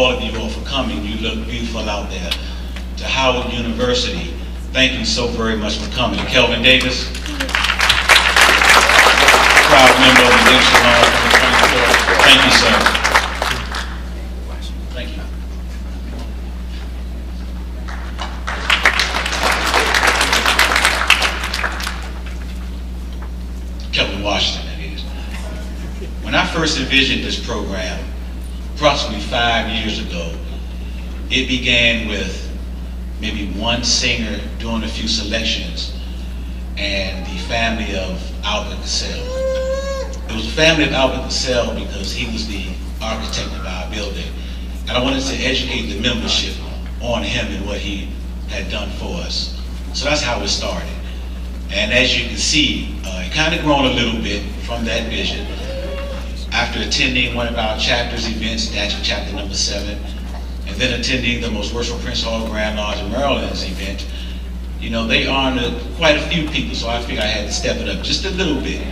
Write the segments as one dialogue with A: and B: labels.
A: all of you all for coming. You look beautiful out there. To Howard University, thank you so very much for coming. To Kelvin Davis, proud member of the Redemption Law 2024. Thank you, sir. Thank you. Kelvin Washington, that is. When I first envisioned this program, approximately 5 years ago, it began with maybe one singer doing a few selections and the family of Albert LaSalle. It was the family of Albert LaSalle because he was the architect of our building. And I wanted to educate the membership on him and what he had done for us. So that's how it started. And as you can see, it kind of grown a little bit from that vision. After attending one of our chapter's events, chapter number 7, and then attending the Most Worshipful Prince Hall Grand Lodge of Maryland's event, you know, they honored quite a few people, so I figured I had to step it up just a little bit.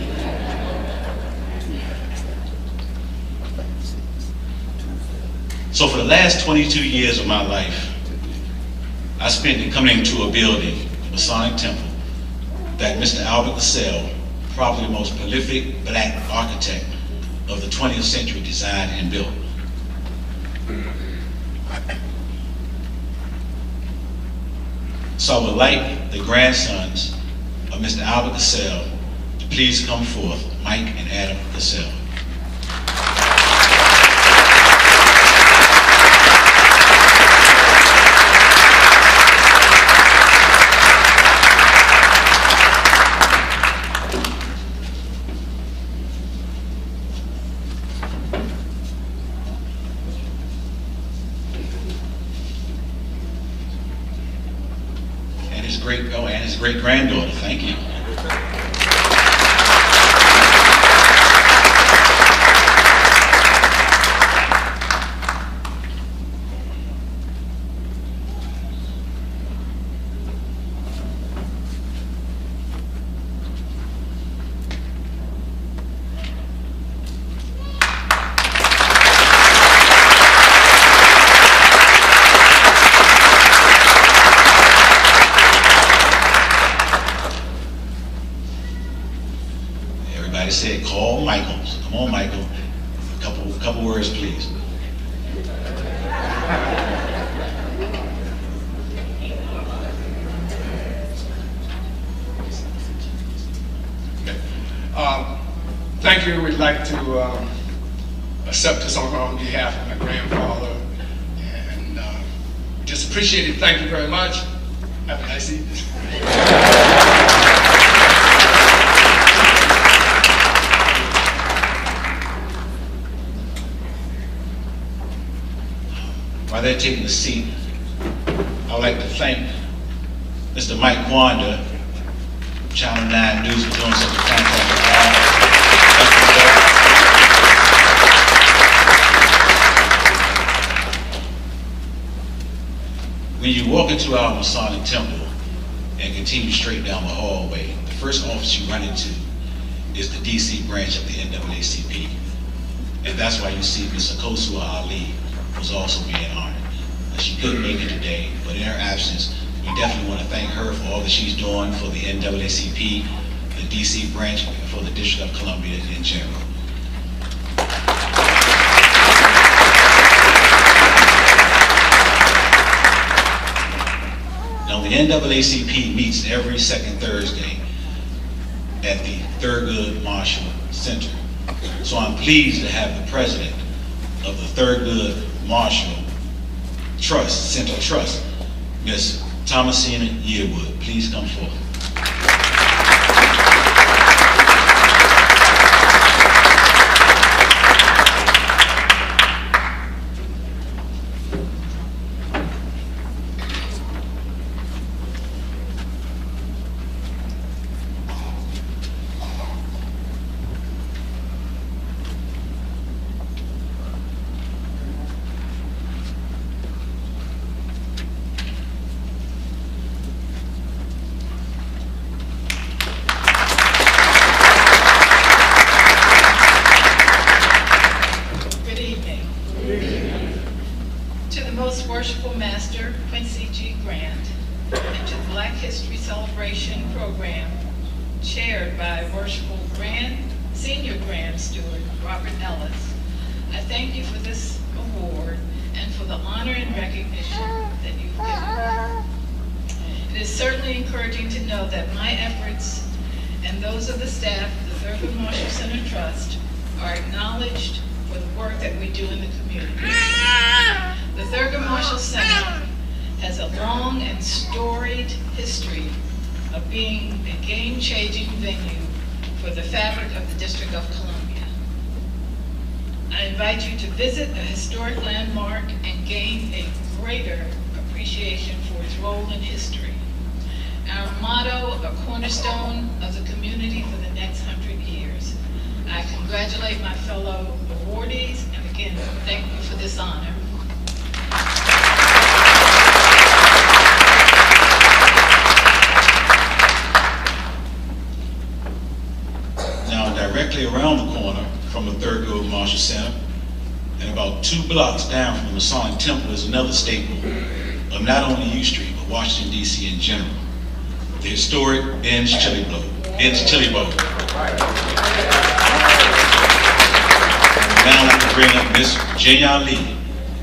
A: So for the last 22 years of my life, I spent it coming into a building, the Masonic Temple, that Mr. Albert LaSalle, probably the most prolific black architect of the 20th century, designed and built. So I would like the grandsons of Mr. Albert LaSalle to please come forth, Mike and Adam LaSalle. And his great-granddaughter, thank you. Said, call Michael. So come on, Michael. A couple words, please.
B: Thank you. We'd like to accept this honor on behalf of my grandfather, and just appreciate it. Thank you very much. Have a nice evening.
A: While they're taking a seat, I would like to thank Mr. Mike Wanda, Channel 9 News, for doing such a fantastic job. When you walk into our Masonic Temple and continue straight down the hallway, the first office you run into is the DC branch of the NAACP. And that's why you see Ms. Akosua Ali was also being honored. She couldn't make it today, but in her absence, we definitely want to thank her for all that she's doing for the NAACP, the DC branch, and for the District of Columbia in general. Now, the NAACP meets every second Thursday at the Thurgood Marshall Center. So I'm pleased to have the president of the Thurgood Marshall Center Trust, Ms. Thomasina Yearwood. Please come forward.
C: Worshipful Master Quincy G. Grant, and to the Black History Celebration Program, chaired by Worshipful Senior Grand Steward Robert Ellis, I thank you for this award and for the honor and recognition that you've given me. It is certainly encouraging to know that my efforts and those of the staff of the Thurgood Marshall Center Trust are acknowledged for the work that we do in the community. The Thurgood Marshall Center has a long and storied history of being a game-changing venue for the fabric of the District of Columbia. I invite you to visit a historic landmark and gain a greater appreciation for its role in history. Our motto, a cornerstone of the community for the next 100 years. I congratulate my fellow awardees, and again, thank you for this honor.
A: Now, directly around the corner from the Thurgood Marshall Center, and about 2 blocks down from the Masonic Temple, is another staple of not only U Street, but Washington, D.C. in general, the historic Ben's Chili Bowl. Now I'd like to bring up Miss Virginia Lee,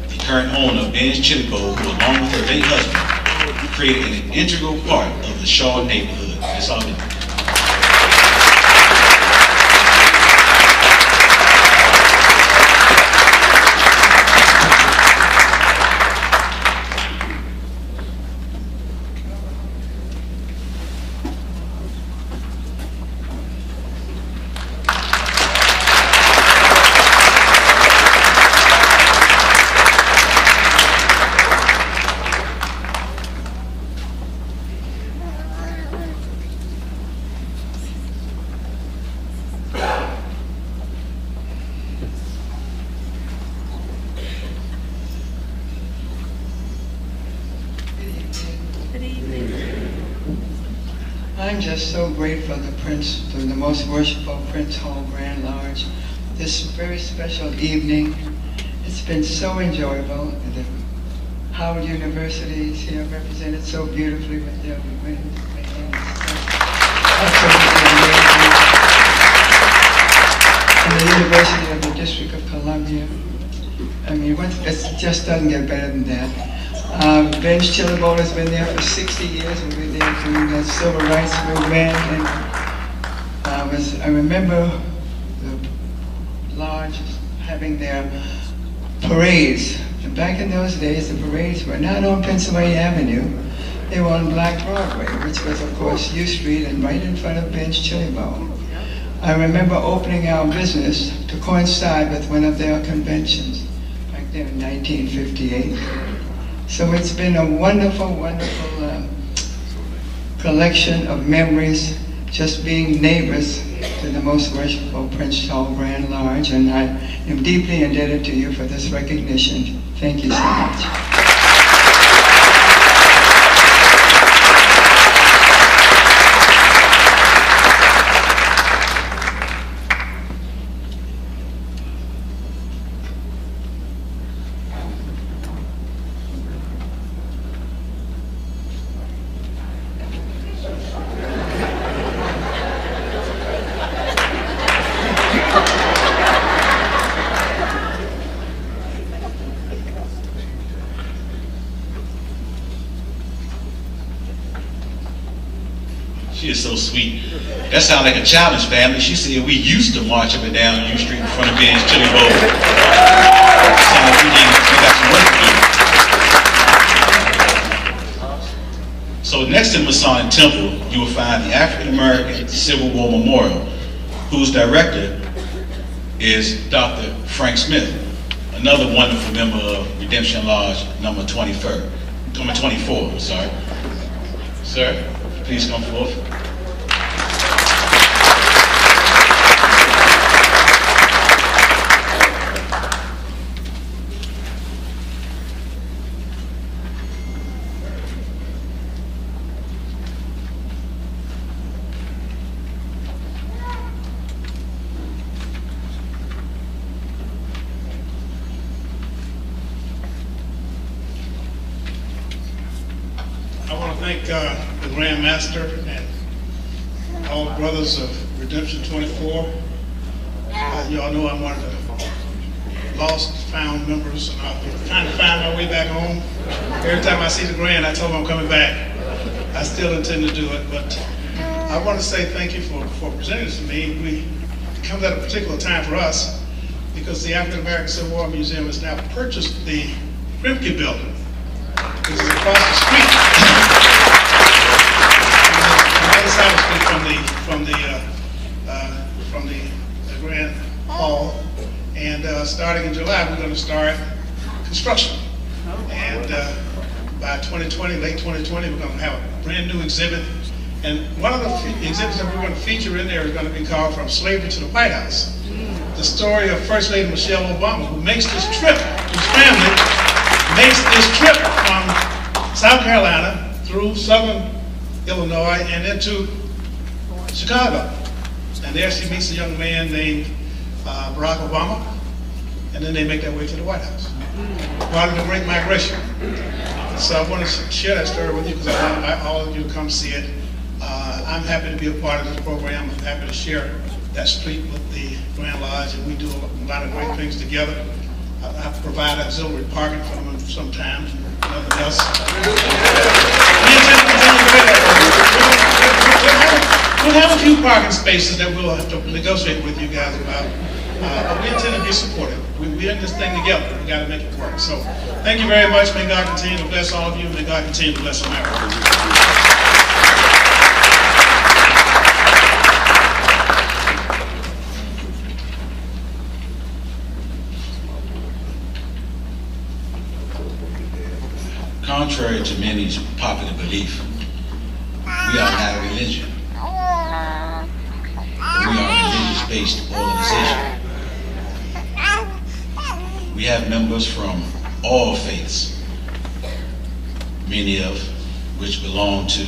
A: the current owner of Ben's Chili Bowl, who along with her late husband, created an integral part of the Shaw neighborhood. Miss Ali.
D: I'm just so grateful to the Most Worshipful Prince Hall Grand Lodge. This very special evening, it's been so enjoyable. The Howard University is here represented so beautifully with their wind and the University of the District of Columbia. I mean, it just doesn't get better than that. Ben's Chili Bowl has been there for 60 years. We've been there doing the civil rights movement. And I remember the lodge having their parades. And back in those days, the parades were not on Pennsylvania Avenue. They were on Black Broadway, which was, of course, U Street and right in front of Ben's Chili Bowl. I remember opening our business to coincide with one of their conventions back there in 1958. So it's been a wonderful, wonderful collection of memories, just being neighbors to the Most Worshipful Prince Hall Grand Lodge, and I am deeply indebted to you for this recognition. Thank you so much.
A: She is so sweet. That sounds like a challenge, family. She said we used to march up and down U Street in front of Ben's Chili Bowl. Sounds like we got some work to do. So next in Masonic Temple, you will find the African American Civil War Memorial, whose director is Dr. Frank Smith, another wonderful member of Redemption Lodge number 24. Sorry. Sir, please come forth.
E: thank the Grand Master and all brothers of Redemption 24. You all know I'm one of the lost, found members, and I've been trying to find my way back home. Every time I see the Grand, I tell them I'm coming back. I still intend to do it, but I want to say thank you for presenting this to me. It comes at a particular time for us because the African American Civil War Museum has now purchased the Grimke building, which is across the street. On the other side of the street from the Grand Hall. And starting in July, we're going to start construction. And by 2020, late 2020, we're going to have a brand new exhibit. And one of the exhibits that we're going to feature in there is going to be called From Slavery to the White House. The story of First Lady Michelle Obama, who makes this trip, whose family makes this trip from South Carolina through southern Illinois and into Chicago. And there she meets a young man named Barack Obama, and then they make their way to the White House. Part of the Great Migration. So I want to share that story with you because I want all of you to come see it. I'm happy to be a part of this program. I'm happy to share that street with the Grand Lodge, and we do a lot of great things together. I provide auxiliary parking for them sometimes, nothing else. We'll have a few parking spaces that we'll have to negotiate with you guys about. But we intend to be supportive. We're in this thing together. We got to make it work. So thank you very much. May God continue to bless all of you. May God continue to bless America.
A: Contrary to many's popular belief, we are not a religion. We are a religious-based organization. We have members from all faiths, many of which belong to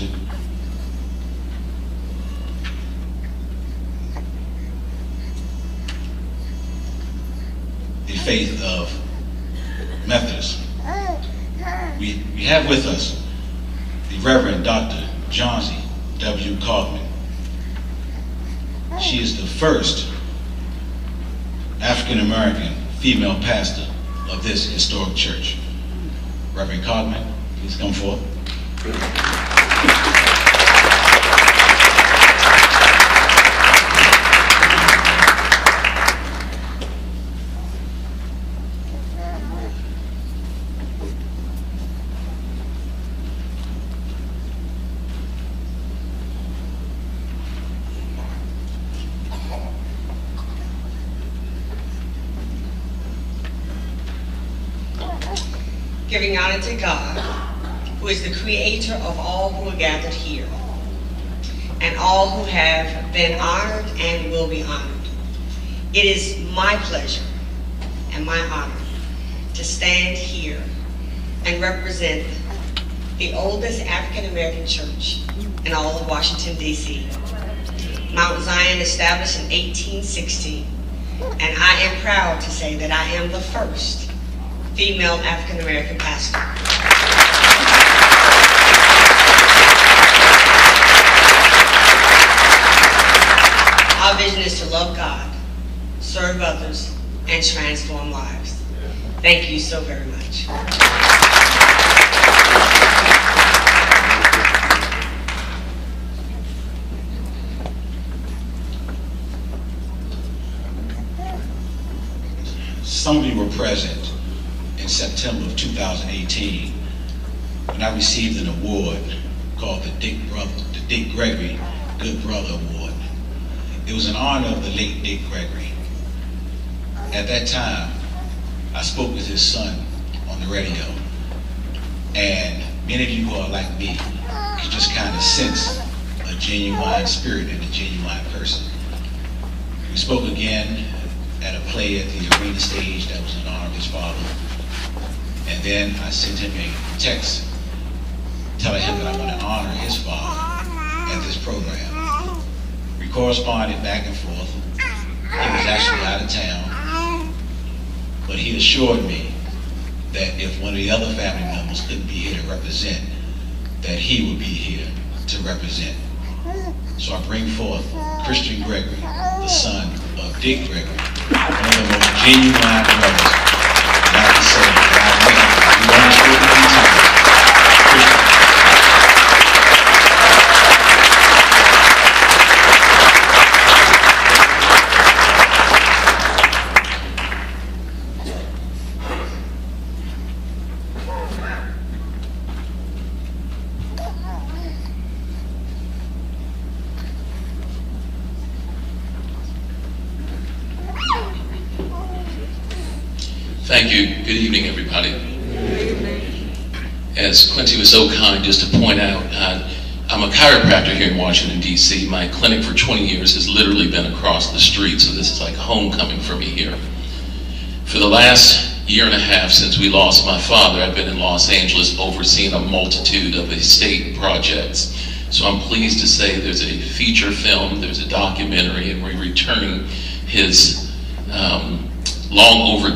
A: the faith of Methodists. We have with us the Reverend Dr. Johnsey W. Kaufman. She is the first African-American female pastor of this historic church. Reverend Kaufman, please come forward.
F: Giving honor to God, who is the creator of all who are gathered here, and all who have been honored and will be honored. It is my pleasure and my honor to stand here and represent the oldest African-American church in all of Washington, D.C. Mount Zion, established in 1816, and I am proud to say that I am the first female African-American pastor. Our vision is to love God, serve others, and transform lives. Thank you so very much.
A: Some of you were present in September of 2018 when I received an award called the Dick Gregory Good Brother Award. It was in honor of the late Dick Gregory. At that time, I spoke with his son on the radio, and many of you who are like me could just kind of sense a genuine spirit and a genuine person. We spoke again at a play at the arena stage that was in honor of his father. And then I sent him a text telling him that I want to honor his father at this program. We corresponded back and forth. He was actually out of town, but he assured me that if one of the other family members couldn't be here to represent, that he would be here to represent. So I bring forth Christian Gregory, the son of Dick Gregory, one of the most genuine brothers that I can say that I met. We only spoke a few times. Christian.
G: Thank you. Good evening, everybody. As Quincy was so kind just to point out, I'm a chiropractor here in Washington, D.C. My clinic for 20 years has literally been across the street, so this is like homecoming for me here. For the last year and a half since we lost my father, I've been in Los Angeles overseeing a multitude of estate projects. So I'm pleased to say there's a feature film, there's a documentary, and we're returning his long overdue